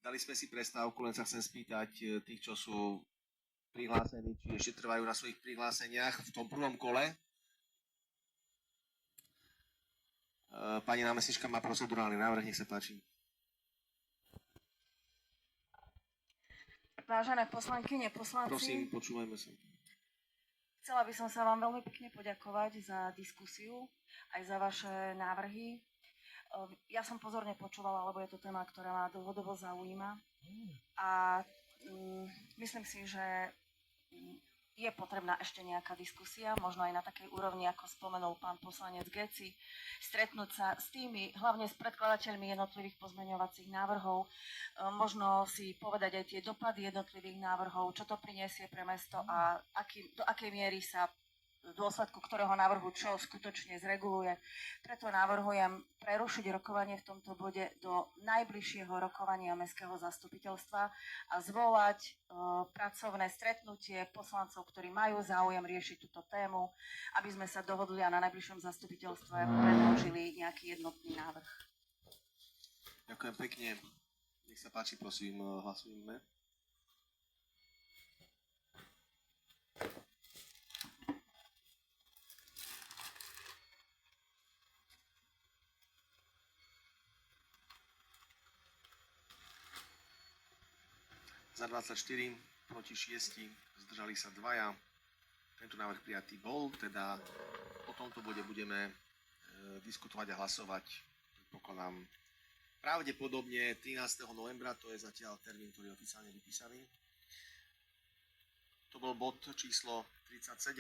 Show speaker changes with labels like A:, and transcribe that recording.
A: Dali sme si prestávku, len sa chcem spýtať tých, čo sú prihlásení, či ešte trvajú na svojich prihláseniach v tom prvom kole. Pani námestnička má procedurálny návrh, nech sa páči.
B: Vážené poslankyne, poslanci,
A: Prosím, počúvajme sa.
B: chcela by som sa vám veľmi pekne poďakovať za diskusiu, aj za vaše návrhy. Ja som pozorne počúvala, lebo je to téma, ktorá ma dlhodobo zaujíma. A myslím si, že je potrebná ešte nejaká diskusia, možno aj na takej úrovni, ako spomenul pán poslanec Geci, stretnúť sa s tými, hlavne s predkladateľmi jednotlivých pozmeňovacích návrhov, možno si povedať aj tie dopady jednotlivých návrhov, čo to prinesie pre mesto a do akej miery sa v dôsledku ktorého návrhu čo skutočne zreguluje. Preto navrhujem prerušiť rokovanie v tomto bode do najbližšieho rokovania mestského zastupiteľstva a zvolať pracovné stretnutie poslancov, ktorí majú záujem riešiť túto tému, aby sme sa dohodli a na najbližšom zastupiteľstve predložili nejaký jednotný návrh.
A: Ďakujem pekne. Nech sa páči, prosím, hlasujme. Za 24, proti 6, zdržali sa 2. Tento návrh prijatý bol, teda o tomto bode budeme diskutovať a hlasovať, predpokladám, pravdepodobne 13. novembra, to je zatiaľ termín, ktorý je oficiálne vypísaný. To bol bod číslo 37.